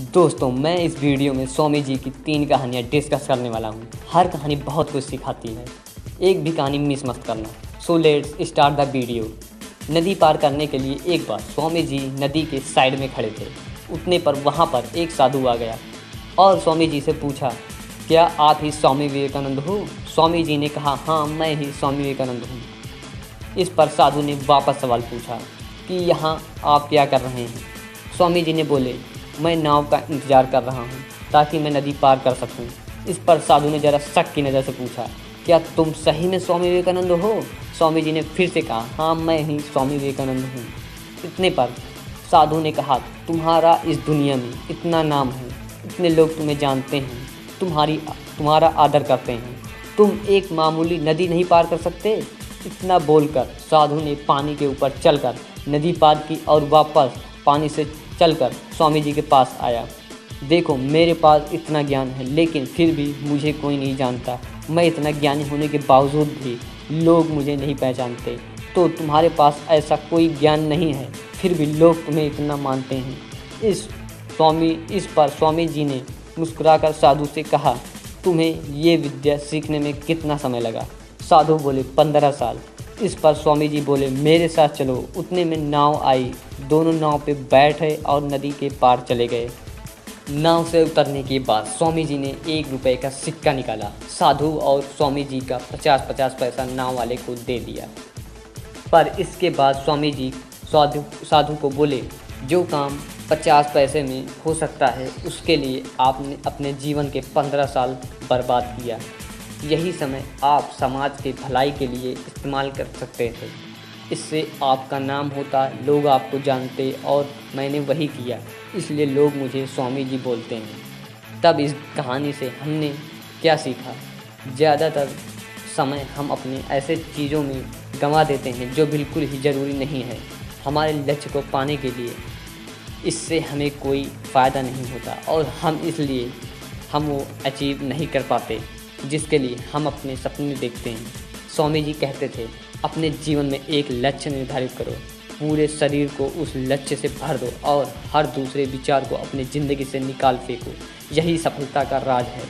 दोस्तों, मैं इस वीडियो में स्वामी जी की 3 कहानियाँ डिस्कस करने वाला हूँ। हर कहानी बहुत कुछ सिखाती है, एक भी कहानी मिस मत करना। So let's start the video. नदी पार करने के लिए एक बार स्वामी जी नदी के साइड में खड़े थे। उतने पर वहाँ पर एक साधु आ गया और स्वामी जी से पूछा, क्या आप ही स्वामी विवेकानंद हो? स्वामी जी ने कहा, हाँ, मैं ही स्वामी विवेकानंद हूँ। इस पर साधु ने वापस सवाल पूछा कि यहाँ आप क्या कर रहे हैं? स्वामी जी ने बोले, मैं नाव का इंतज़ार कर रहा हूँ ताकि मैं नदी पार कर सकूँ। इस पर साधु ने ज़रा शक की नज़र से पूछा, क्या तुम सही में स्वामी विवेकानंद हो? स्वामी जी ने फिर से कहा, हाँ, मैं ही स्वामी विवेकानंद हूँ। इतने पर साधु ने कहा, तुम्हारा इस दुनिया में इतना नाम है, इतने लोग तुम्हें जानते हैं, तुम्हारा आदर करते हैं, तुम एक मामूली नदी नहीं पार कर सकते? इतना बोलकर साधु ने पानी के ऊपर चलकर नदी पार की और वापस पानी से चलकर स्वामी जी के पास आया। देखो, मेरे पास इतना ज्ञान है, लेकिन फिर भी मुझे कोई नहीं जानता। मैं इतना ज्ञानी होने के बावजूद भी लोग मुझे नहीं पहचानते। तो तुम्हारे पास ऐसा कोई ज्ञान नहीं है, फिर भी लोग तुम्हें इतना मानते हैं। इस पर स्वामी जी ने मुस्कुराकर साधु से कहा, तुम्हें ये विद्या सीखने में कितना समय लगा? साधु बोले, 15 साल। इस पर स्वामी जी बोले, मेरे साथ चलो। उतने में नाव आई, दोनों नाव पे बैठे और नदी के पार चले गए। नाव से उतरने के बाद स्वामी जी ने 1 रुपये का सिक्का निकाला। साधु और स्वामी जी का 50-50 पैसा नाव वाले को दे दिया। पर इसके बाद स्वामी जी साधु को बोले, जो काम 50 पैसे में हो सकता है, उसके लिए आपने अपने जीवन के 15 साल बर्बाद किया। यही समय आप समाज के भलाई के लिए इस्तेमाल कर सकते थे। इससे आपका नाम होता, लोग आपको जानते, और मैंने वही किया, इसलिए लोग मुझे स्वामी जी बोलते हैं। तब इस कहानी से हमने क्या सीखा? ज़्यादातर समय हम अपने ऐसे चीज़ों में गंवा देते हैं जो बिल्कुल ही ज़रूरी नहीं है। हमारे लक्ष्य को पाने के लिए इससे हमें कोई फ़ायदा नहीं होता और हम वो अचीव नहीं कर पाते जिसके लिए हम अपने सपने देखते हैं। स्वामी जी कहते थे, अपने जीवन में एक लक्ष्य निर्धारित करो, पूरे शरीर को उस लक्ष्य से भर दो और हर दूसरे विचार को अपनी ज़िंदगी से निकाल फेंको। यही सफलता का राज है।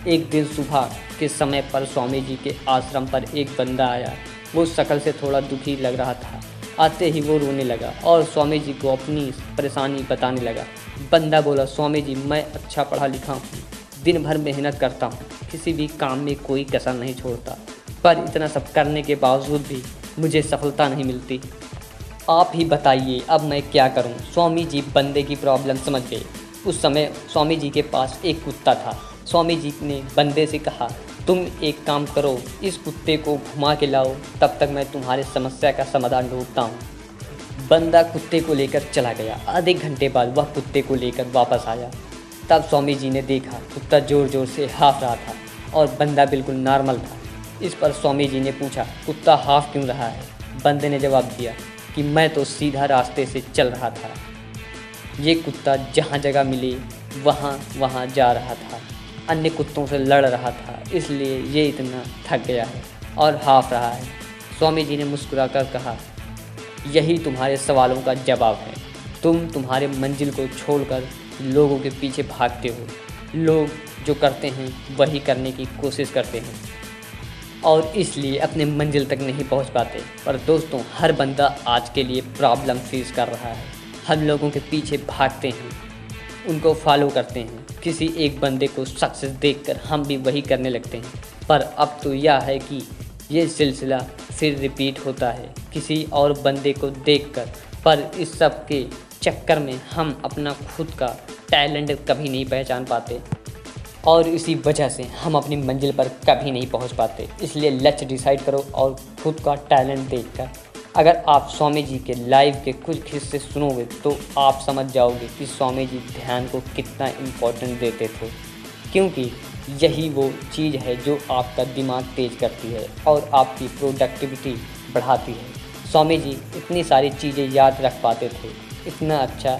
एक दिन सुबह के समय पर स्वामी जी के आश्रम पर एक बंदा आया। वो शक्ल से थोड़ा दुखी लग रहा था। आते ही वो रोने लगा और स्वामी जी को अपनी परेशानी बताने लगा। बंदा बोला, स्वामी जी, मैं अच्छा पढ़ा लिखा हूँ, दिन भर मेहनत करता हूँ, किसी भी काम में कोई कसर नहीं छोड़ता, पर इतना सब करने के बावजूद भी मुझे सफलता नहीं मिलती। आप ही बताइए, अब मैं क्या करूं? स्वामी जी बंदे की प्रॉब्लम समझ गए। उस समय स्वामी जी के पास एक कुत्ता था। स्वामी जी ने बंदे से कहा, तुम एक काम करो, इस कुत्ते को घुमा के लाओ, तब तक मैं तुम्हारे समस्या का समाधान ढूंढता हूँ। बंदा कुत्ते को लेकर चला गया। आधे घंटे बाद वह कुत्ते को लेकर वापस आया। तब स्वामी जी ने देखा, कुत्ता ज़ोर ज़ोर से हाँफ रहा था और बंदा बिल्कुल नॉर्मल था। इस पर स्वामी जी ने पूछा, कुत्ता हाँफ क्यों रहा है? बंदे ने जवाब दिया कि मैं तो सीधा रास्ते से चल रहा था, ये कुत्ता जहाँ जगह मिले वहाँ जा रहा था, अन्य कुत्तों से लड़ रहा था, इसलिए ये इतना थक गया है और हाँफ रहा है। स्वामी जी ने मुस्कुराकर कहा, यही तुम्हारे सवालों का जवाब है। तुम्हारे मंजिल को छोड़कर लोगों के पीछे भागते हो। लोग जो करते हैं वही करने की कोशिश करते हैं और इसलिए अपने मंजिल तक नहीं पहुंच पाते। पर दोस्तों, हर बंदा आज के लिए प्रॉब्लम फेस कर रहा है। हम लोगों के पीछे भागते हैं, उनको फॉलो करते हैं। किसी एक बंदे को सक्सेस देखकर हम भी वही करने लगते हैं। पर अब तो यह है कि ये सिलसिला फिर रिपीट होता है किसी और बंदे को देखकर। पर इस सब के चक्कर में हम अपना खुद का टैलेंट कभी नहीं पहचान पाते और इसी वजह से हम अपनी मंजिल पर कभी नहीं पहुंच पाते। इसलिए लक्ष्य डिसाइड करो और खुद का टैलेंट देखकर। अगर आप स्वामी जी के लाइव के कुछ हिस्से सुनोगे तो आप समझ जाओगे कि स्वामी जी ध्यान को कितना इम्पोर्टेंट देते थे, क्योंकि यही वो चीज़ है जो आपका दिमाग तेज करती है और आपकी प्रोडक्टिविटी बढ़ाती है। स्वामी जी इतनी सारी चीज़ें याद रख पाते थे, इतना अच्छा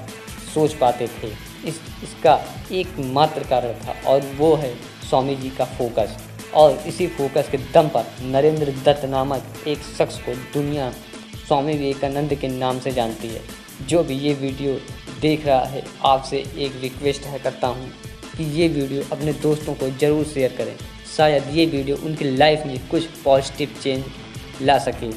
सोच पाते थे। इसका एकमात्र कारण था और वो है स्वामी जी का फोकस। और इसी फोकस के दम पर नरेंद्र दत्त नामक एक शख्स को दुनिया स्वामी विवेकानंद के नाम से जानती है। जो भी ये वीडियो देख रहा है आपसे एक रिक्वेस्ट है करता हूँ कि ये वीडियो अपने दोस्तों को ज़रूर शेयर करें। शायद ये वीडियो उनकी लाइफ में कुछ पॉजिटिव चेंज ला सके।